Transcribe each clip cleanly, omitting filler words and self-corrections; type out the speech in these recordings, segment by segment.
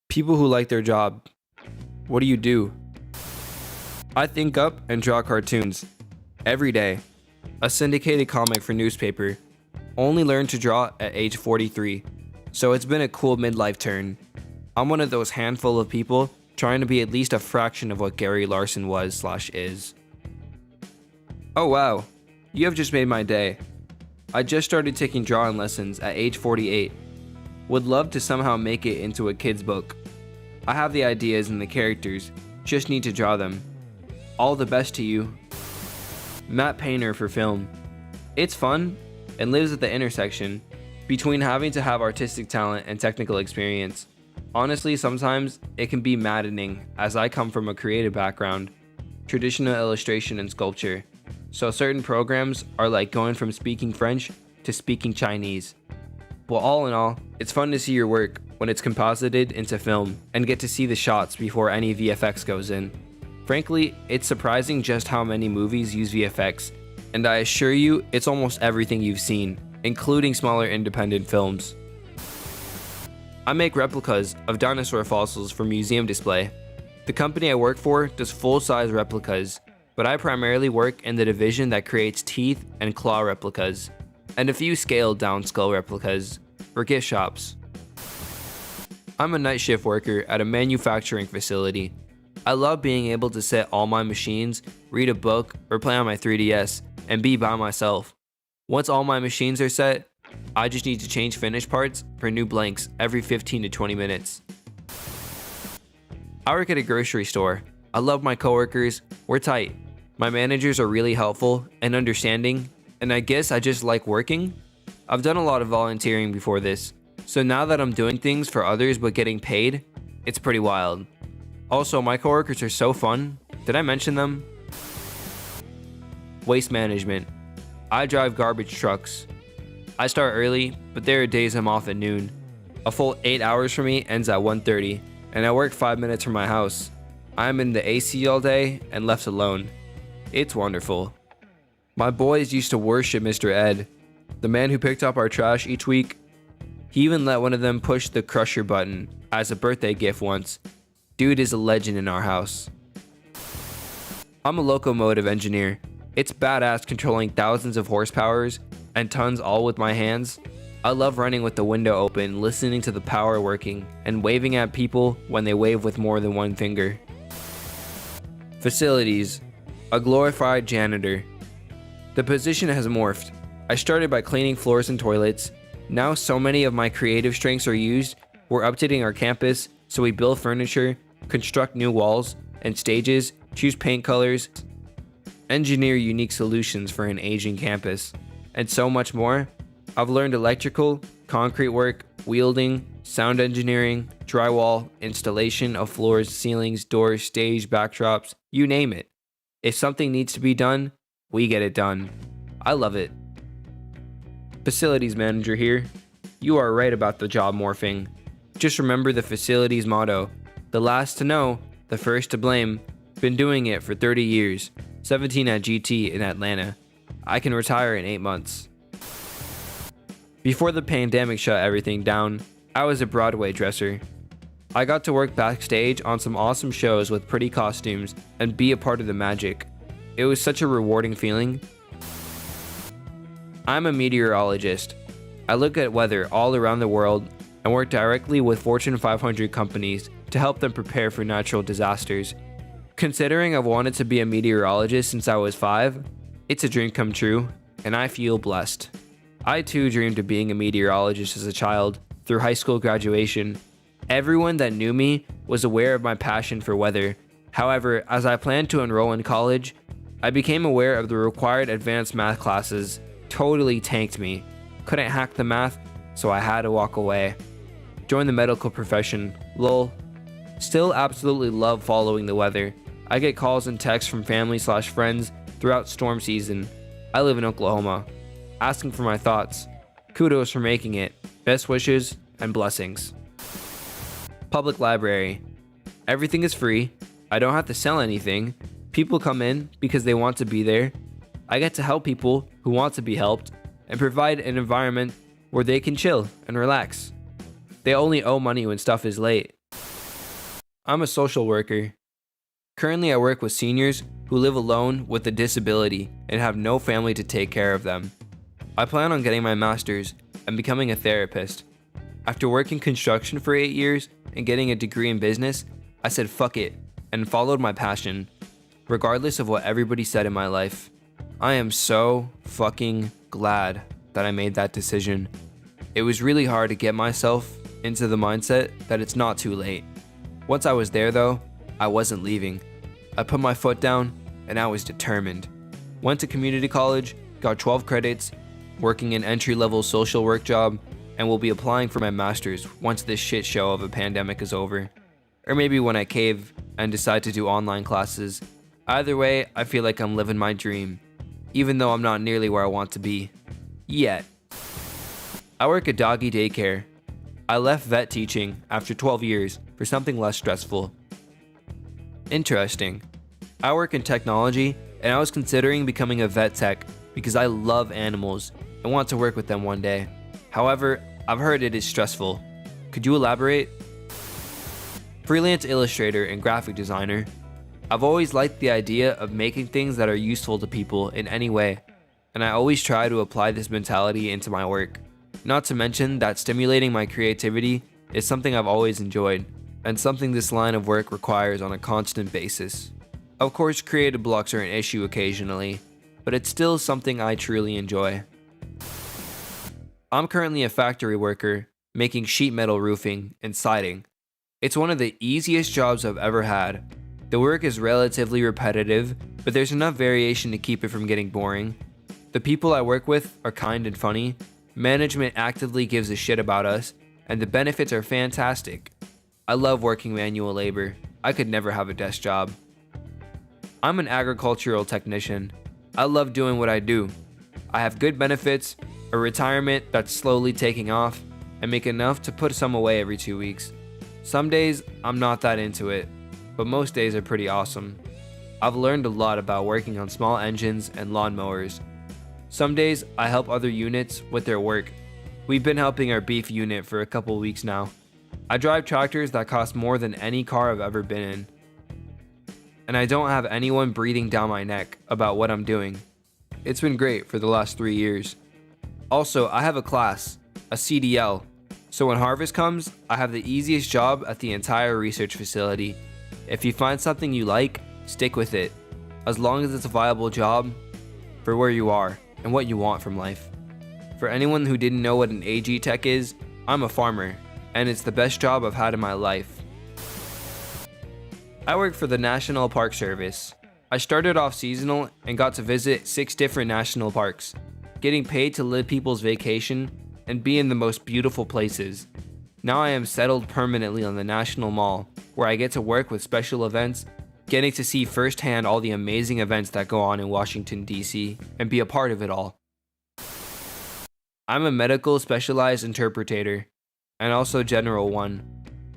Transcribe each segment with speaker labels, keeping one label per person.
Speaker 1: People who like their job. What do you do? I think up and draw cartoons. Every day. A syndicated comic for newspaper. Only learned to draw at age 43. So it's been a cool midlife turn. I'm one of those handful of people trying to be at least a fraction of what Gary Larson was/is. Oh wow, you have just made my day. I just started taking drawing lessons at age 48. Would love to somehow make it into a kid's book. I have the ideas and the characters, just need to draw them. All the best to you. Matt Painter for film. It's fun and lives at the intersection between having to have artistic talent and technical experience. Honestly, sometimes it can be maddening as I come from a creative background, traditional illustration and sculpture. So certain programs are like going from speaking French to speaking Chinese. Well, all in all, it's fun to see your work when it's composited into film and get to see the shots before any VFX goes in. Frankly, it's surprising just how many movies use VFX, and I assure you it's almost everything you've seen, including smaller independent films. I make replicas of dinosaur fossils for museum display. The company I work for does full-size replicas, but I primarily work in the division that creates teeth and claw replicas, and a few scaled-down skull replicas for gift shops. I'm a night shift worker at a manufacturing facility. I love being able to set all my machines, read a book, or play on my 3DS, and be by myself. Once all my machines are set, I just need to change finish parts for new blanks every 15 to 20 minutes. I work at a grocery store. I love my coworkers, we're tight. My managers are really helpful and understanding, and I guess I just like working. I've done a lot of volunteering before this, so now that I'm doing things for others but getting paid, it's pretty wild. Also, my coworkers are so fun. Did I mention them? Waste management. I drive garbage trucks. I start early, but there are days I'm off at noon. A full 8 hours for me ends at 1:30, and I work 5 minutes from my house. I'm in the AC all day and left alone. It's wonderful. My boys used to worship Mr. Ed, the man who picked up our trash each week. He even let one of them push the crusher button as a birthday gift once. Dude is a legend in our house. I'm a locomotive engineer. It's badass controlling thousands of horsepowers and tons all with my hands. I love running with the window open, listening to the power working, and waving at people when they wave with more than one finger. Facilities. A glorified janitor. The position has morphed. I started by cleaning floors and toilets. Now so many of my creative strengths are used. We're updating our campus, so we build furniture, construct new walls and stages, choose paint colors, engineer unique solutions for an aging campus, and so much more. I've learned electrical, concrete work, welding, sound engineering, drywall, installation of floors, ceilings, doors, stage, backdrops, you name it. If something needs to be done, we get it done. I love it. Facilities manager here. You are right about the job morphing. Just remember the facilities motto. The last to know, the first to blame. Been doing it for 30 years. 17 at GT in Atlanta. I can retire in 8 months. Before the pandemic shut everything down, I was a Broadway dresser. I got to work backstage on some awesome shows with pretty costumes and be a part of the magic. It was such a rewarding feeling. I'm a meteorologist. I look at weather all around the world and work directly with Fortune 500 companies to help them prepare for natural disasters. Considering I've wanted to be a meteorologist since I was 5, it's a dream come true, and I feel blessed. I too dreamed of being a meteorologist as a child through high school graduation. Everyone that knew me was aware of my passion for weather. However, as I planned to enroll in college, I became aware of the required advanced math classes. Totally tanked me. Couldn't hack the math, so I had to walk away. Join the medical profession, lol. Still absolutely love following the weather. I get calls and texts from family/friends throughout storm season. I live in Oklahoma. Asking for my thoughts. Kudos for making it. Best wishes and blessings. Public library. Everything is free. I don't have to sell anything. People come in because they want to be there. I get to help people who want to be helped and provide an environment where they can chill and relax. They only owe money when stuff is late. I'm a social worker. Currently, I work with seniors who live alone with a disability and have no family to take care of them. I plan on getting my master's and becoming a therapist. After working construction for 8 years and getting a degree in business, I said fuck it and followed my passion, regardless of what everybody said in my life. I am so fucking glad that I made that decision. It was really hard to get myself into the mindset that it's not too late. Once I was there though, I wasn't leaving. I put my foot down and I was determined. Went to community college, got 12 credits, working an entry-level social work job, and will be applying for my master's once this shit show of a pandemic is over. Or maybe when I cave and decide to do online classes. Either way, I feel like I'm living my dream, even though I'm not nearly where I want to be. Yet. I work at doggy daycare. I left vet teaching after 12 years for something less stressful. Interesting. I work in technology and I was considering becoming a vet tech because I love animals and want to work with them one day. However, I've heard it is stressful. Could you elaborate? Freelance illustrator and graphic designer. I've always liked the idea of making things that are useful to people in any way, and I always try to apply this mentality into my work. Not to mention that stimulating my creativity is something I've always enjoyed, and something this line of work requires on a constant basis. Of course, creative blocks are an issue occasionally, but it's still something I truly enjoy. I'm currently a factory worker, making sheet metal roofing and siding. It's one of the easiest jobs I've ever had. The work is relatively repetitive, but there's enough variation to keep it from getting boring. The people I work with are kind and funny, management actively gives a shit about us, and the benefits are fantastic. I love working manual labor. I could never have a desk job. I'm an agricultural technician. I love doing what I do. I have good benefits, a retirement that's slowly taking off, and make enough to put some away every 2 weeks. Some days I'm not that into it, but most days are pretty awesome. I've learned a lot about working on small engines and lawnmowers. Some days I help other units with their work. We've been helping our beef unit for a couple weeks now. I drive tractors that cost more than any car I've ever been in. And I don't have anyone breathing down my neck about what I'm doing. It's been great for the last 3 years. Also, I have a class, a CDL, so when harvest comes, I have the easiest job at the entire research facility. If you find something you like, stick with it, as long as it's a viable job for where you are and what you want from life. For anyone who didn't know what an AG tech is, I'm a farmer, and it's the best job I've had in my life. I work for the National Park Service. I started off seasonal and got to visit 6 different national parks, getting paid to live people's vacation and be in the most beautiful places. Now I am settled permanently on the National Mall, where I get to work with special events, getting to see firsthand all the amazing events that go on in Washington, D.C., and be a part of it all. I'm a medical specialized interpreter, and also general one.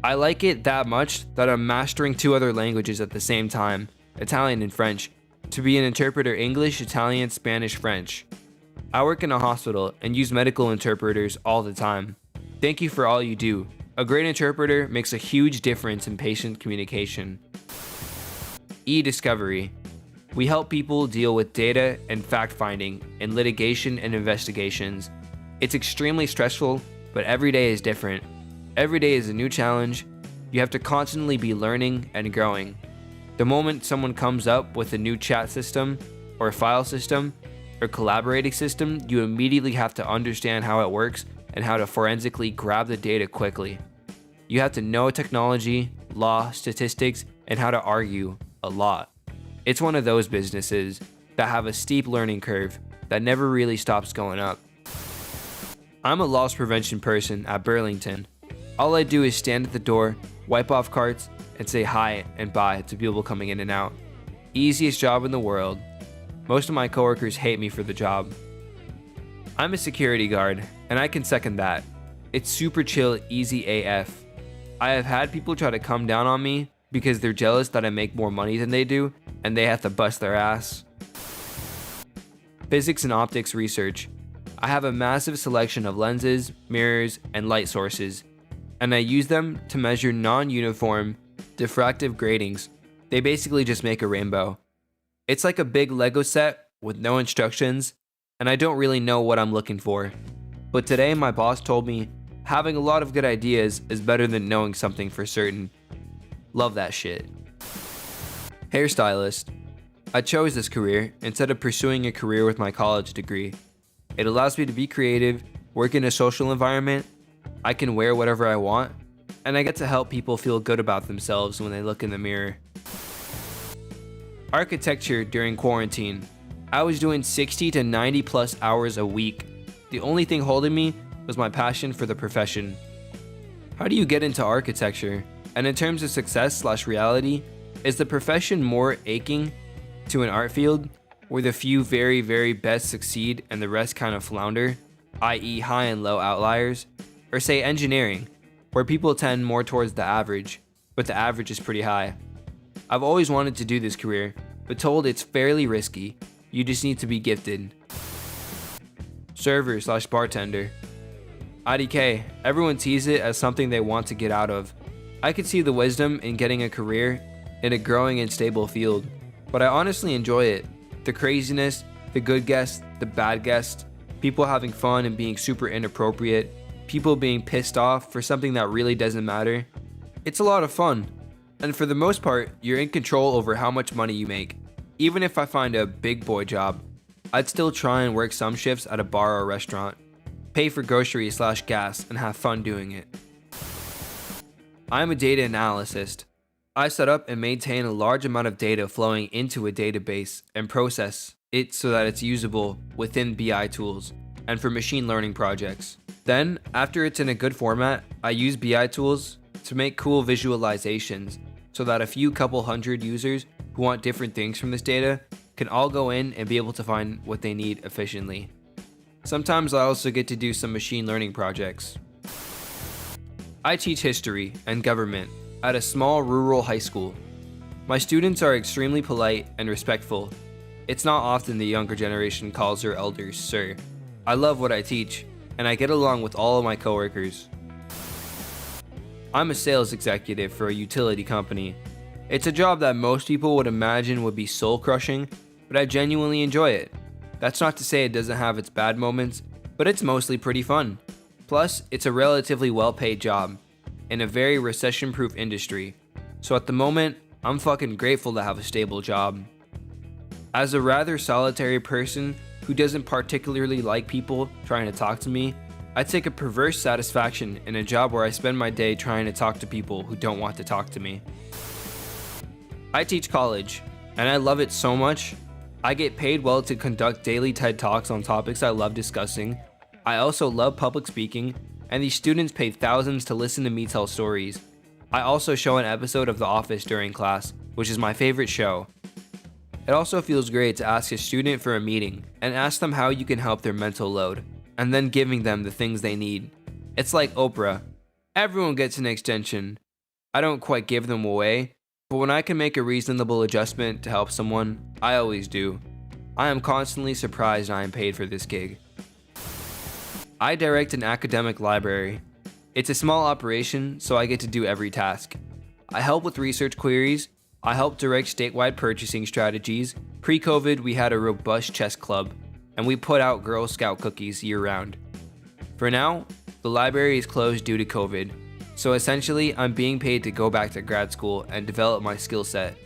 Speaker 1: I like it that much that I'm mastering 2 other languages at the same time, Italian and French, to be an interpreter English, Italian, Spanish, French. I work in a hospital and use medical interpreters all the time. Thank you for all you do. A great interpreter makes a huge difference in patient communication. E-discovery. We help people deal with data and fact-finding in litigation and investigations. It's extremely stressful, but every day is different. Every day is a new challenge. You have to constantly be learning and growing. The moment someone comes up with a new chat system, or file system, or collaborating system, you immediately have to understand how it works and how to forensically grab the data quickly. You have to know technology, law, statistics, and how to argue a lot. It's one of those businesses that have a steep learning curve that never really stops going up. I'm a loss prevention person at Burlington. All I do is stand at the door, wipe off carts, and say hi and bye to people coming in and out. Easiest job in the world. Most of my coworkers hate me for the job. I'm a security guard, and I can second that. It's super chill, easy AF. I have had people try to come down on me because they're jealous that I make more money than they do, and they have to bust their ass. Physics and optics research. I have a massive selection of lenses, mirrors, and light sources, and I use them to measure non-uniform, diffractive gratings. They basically just make a rainbow. It's like a big Lego set with no instructions, and I don't really know what I'm looking for. But today my boss told me having a lot of good ideas is better than knowing something for certain. Love that shit. Hairstylist. I chose this career instead of pursuing a career with my college degree. It allows me to be creative, work in a social environment, I can wear whatever I want, and I get to help people feel good about themselves when they look in the mirror. Architecture during quarantine. I was doing 60 to 90 plus hours a week. The only thing holding me was my passion for the profession. How do you get into architecture? And in terms of success/reality, is the profession more aching to an art field where the few very, very best succeed and the rest kind of flounder, i.e. high and low outliers? Or say engineering, where people tend more towards the average, but the average is pretty high. I've always wanted to do this career, but told it's fairly risky. You just need to be gifted. Server/bartender. IDK, everyone sees it as something they want to get out of. I could see the wisdom in getting a career in a growing and stable field, but I honestly enjoy it. The craziness, the good guests, the bad guests, people having fun and being super inappropriate, people being pissed off for something that really doesn't matter. It's a lot of fun. And for the most part, you're in control over how much money you make. Even if I find a big boy job, I'd still try and work some shifts at a bar or restaurant, pay for groceries/gas, and have fun doing it. I'm a data analyst. I set up and maintain a large amount of data flowing into a database and process it so that it's usable within BI tools and for machine learning projects. Then, after it's in a good format, I use BI tools to make cool visualizations so that a few couple hundred users who want different things from this data can all go in and be able to find what they need efficiently. Sometimes I also get to do some machine learning projects. I teach history and government at a small rural high school. My students are extremely polite and respectful. It's not often the younger generation calls their elders sir. I love what I teach, and I get along with all of my coworkers. I'm a sales executive for a utility company. It's a job that most people would imagine would be soul-crushing, but I genuinely enjoy it. That's not to say it doesn't have its bad moments, but it's mostly pretty fun. Plus, it's a relatively well-paid job in a very recession-proof industry, so at the moment, I'm fucking grateful to have a stable job. As a rather solitary person who doesn't particularly like people trying to talk to me, I take a perverse satisfaction in a job where I spend my day trying to talk to people who don't want to talk to me. I teach college, and I love it so much. I get paid well to conduct daily TED Talks on topics I love discussing. I also love public speaking, and these students pay thousands to listen to me tell stories. I also show an episode of The Office during class, which is my favorite show. It also feels great to ask a student for a meeting and ask them how you can help their mental load, and then giving them the things they need. It's like Oprah. Everyone gets an extension. I don't quite give them away, but when I can make a reasonable adjustment to help someone, I always do. I am constantly surprised I am paid for this gig. I direct an academic library. It's a small operation, so I get to do every task. I help with research queries. I help direct statewide purchasing strategies. Pre-COVID, we had a robust chess club, and we put out Girl Scout cookies year-round. For now, the library is closed due to COVID, so essentially I'm being paid to go back to grad school and develop my skill set.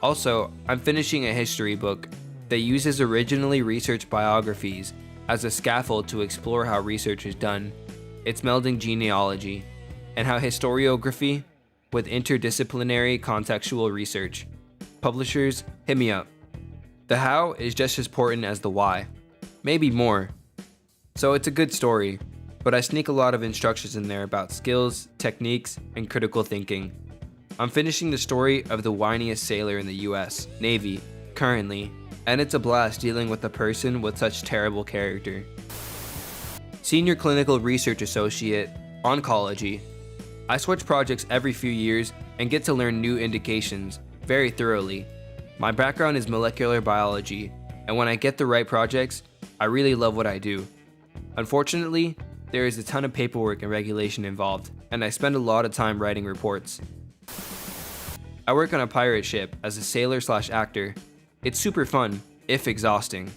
Speaker 1: Also, I'm finishing a history book that uses originally researched biographies as a scaffold to explore how research is done. It's melding genealogy and how historiography with interdisciplinary contextual research. Publishers, hit me up. The how is just as important as the why, maybe more. So it's a good story, but I sneak a lot of instructions in there about skills, techniques, and critical thinking. I'm finishing the story of the whiniest sailor in the US Navy, currently, and it's a blast dealing with a person with such terrible character. Senior Clinical Research Associate, Oncology. I switch projects every few years and get to learn new indications very thoroughly. My background is molecular biology, and when I get the right projects, I really love what I do. Unfortunately, there is a ton of paperwork and regulation involved, and I spend a lot of time writing reports. I work on a pirate ship as a sailor/actor. It's super fun, if exhausting.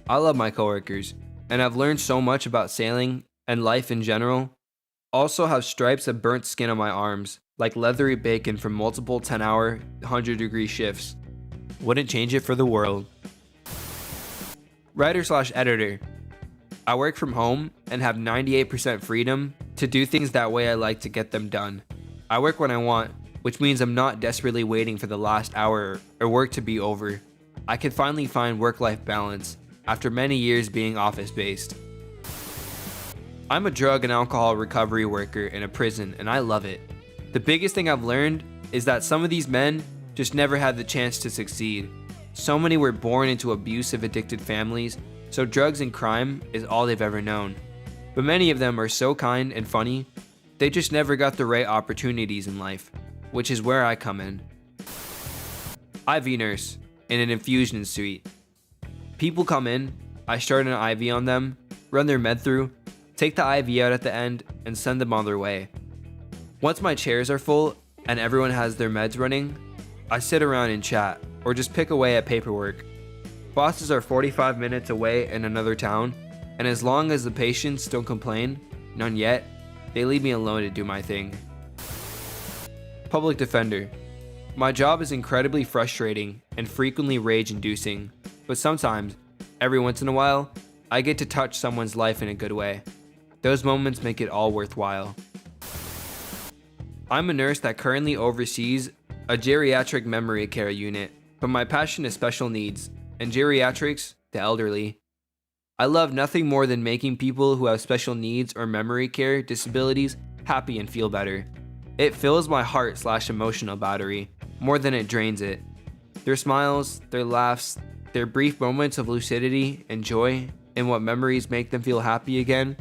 Speaker 1: I love my coworkers, and I've learned so much about sailing and life in general. Also have stripes of burnt skin on my arms, like leathery bacon from multiple 10-hour, 100-degree shifts. Wouldn't change it for the world. Writer/editor. I work from home and have 98% freedom to do things that way I like to get them done. I work when I want, which means I'm not desperately waiting for the last hour or work to be over. I can finally find work-life balance after many years being office-based. I'm a drug and alcohol recovery worker in a prison, and I love it. The biggest thing I've learned is that some of these men just never had the chance to succeed. So many were born into abusive, addicted families, so drugs and crime is all they've ever known. But many of them are so kind and funny, they just never got the right opportunities in life, which is where I come in. IV nurse in an infusion suite. People come in, I start an IV on them, run their med through, take the IV out at the end, and send them on their way. Once my chairs are full and everyone has their meds running, I sit around and chat, or just pick away at paperwork. Bosses are 45 minutes away in another town, and as long as the patients don't complain, none yet, they leave me alone to do my thing. Public defender. My job is incredibly frustrating and frequently rage-inducing, but sometimes, every once in a while, I get to touch someone's life in a good way. Those moments make it all worthwhile. I'm a nurse that currently oversees a geriatric memory care unit, but my passion is special needs, and geriatrics, the elderly. I love nothing more than making people who have special needs or memory care disabilities happy and feel better. It fills my heart/emotional battery more than it drains it. Their smiles, their laughs, their brief moments of lucidity and joy in what memories make them feel happy again.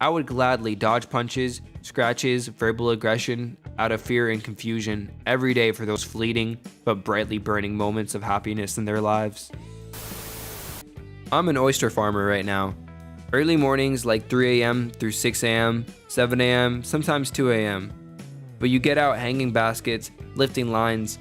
Speaker 1: I would gladly dodge punches, scratches, verbal aggression out of fear and confusion every day for those fleeting but brightly burning moments of happiness in their lives. I'm an oyster farmer right now. Early mornings like 3 a.m. through 6 a.m., 7 a.m., sometimes 2 a.m. But you get out hanging baskets, lifting lines.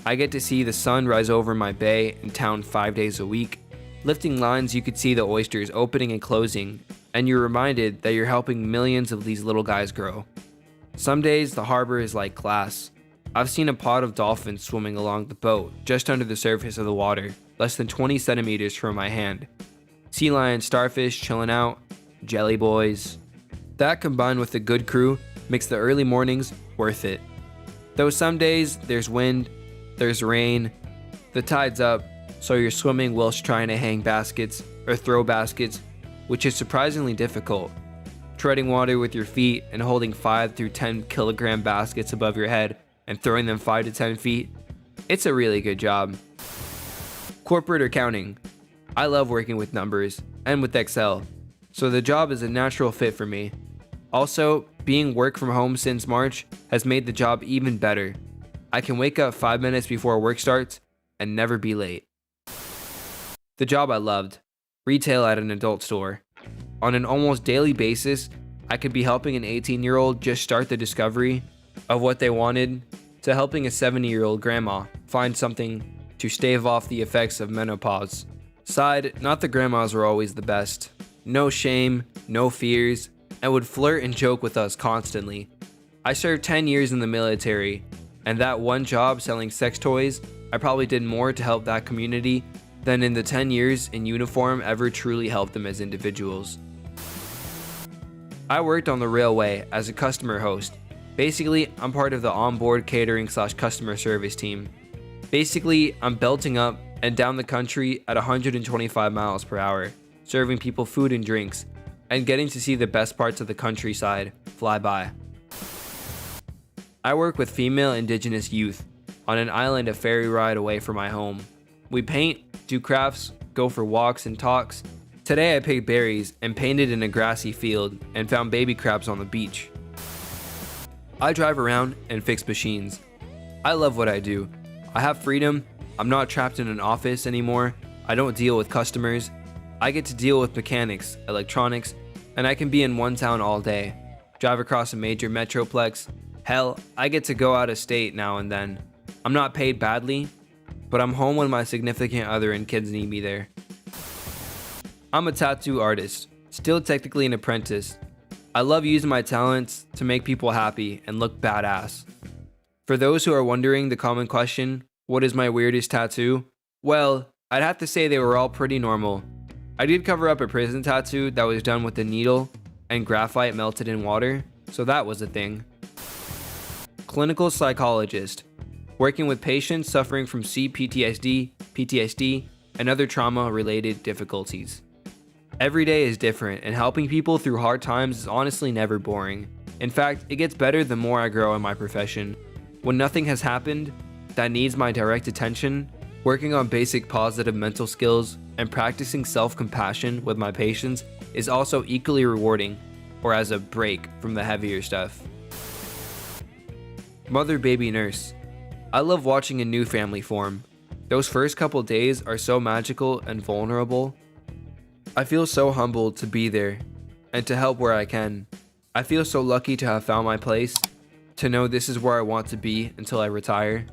Speaker 1: I get to see the sun rise over my bay in town 5 days a week. Lifting lines, you could see the oysters opening and closing, and you're reminded that you're helping millions of these little guys grow. Some days the harbor is like glass. I've seen a pod of dolphins swimming along the boat just under the surface of the water, less than 20 centimeters from my hand. Sea lion starfish chilling out, jelly boys. That combined with a good crew makes the early mornings worth it. Though some days there's wind, there's rain, the tide's up, so you're swimming whilst trying to hang baskets or throw baskets, which is surprisingly difficult. Treading water with your feet and holding 5 through 10 kilogram baskets above your head and throwing them 5 to 10 feet, it's a really good job. Corporate accounting. I love working with numbers and with Excel, so the job is a natural fit for me. Also, being work from home since March has made the job even better. I can wake up 5 minutes before work starts and never be late. The job I loved. Retail at an adult store. On an almost daily basis, I could be helping an 18-year-old just start the discovery of what they wanted to helping a 70-year-old grandma find something to stave off the effects of menopause. Side, not the grandmas were always the best. No shame, no fears, and would flirt and joke with us constantly. I served 10 years in the military, and that one job selling sex toys, I probably did more to help that community than in the 10 years in uniform ever truly helped them as individuals. I worked on the railway as a customer host. Basically, I'm part of the onboard catering/customer service team. Basically, I'm belting up and down the country at 125 miles per hour, serving people food and drinks, and getting to see the best parts of the countryside fly by. I work with female indigenous youth on an island a ferry ride away from my home. We paint, do crafts, go for walks and talks. Today I picked berries and painted in a grassy field and found baby crabs on the beach. I drive around and fix machines. I love what I do. I have freedom. I'm not trapped in an office anymore. I don't deal with customers. I get to deal with mechanics, electronics, and I can be in one town all day. Drive across a major metroplex. Hell, I get to go out of state now and then. I'm not paid badly, but I'm home when my significant other and kids need me there. I'm a tattoo artist, still technically an apprentice. I love using my talents to make people happy and look badass. For those who are wondering the common question, what is my weirdest tattoo? Well, I'd have to say they were all pretty normal. I did cover up a prison tattoo that was done with a needle and graphite melted in water, so that was a thing. Clinical psychologist, working with patients suffering from CPTSD, PTSD, and other trauma-related difficulties. Every day is different, and helping people through hard times is honestly never boring. In fact, it gets better the more I grow in my profession. When nothing has happened that needs my direct attention, working on basic positive mental skills and practicing self-compassion with my patients is also equally rewarding, or as a break from the heavier stuff. Mother-baby nurse. I love watching a new family form. Those first couple days are so magical and vulnerable. I feel so humbled to be there and to help where I can. I feel so lucky to have found my place, to know this is where I want to be until I retire.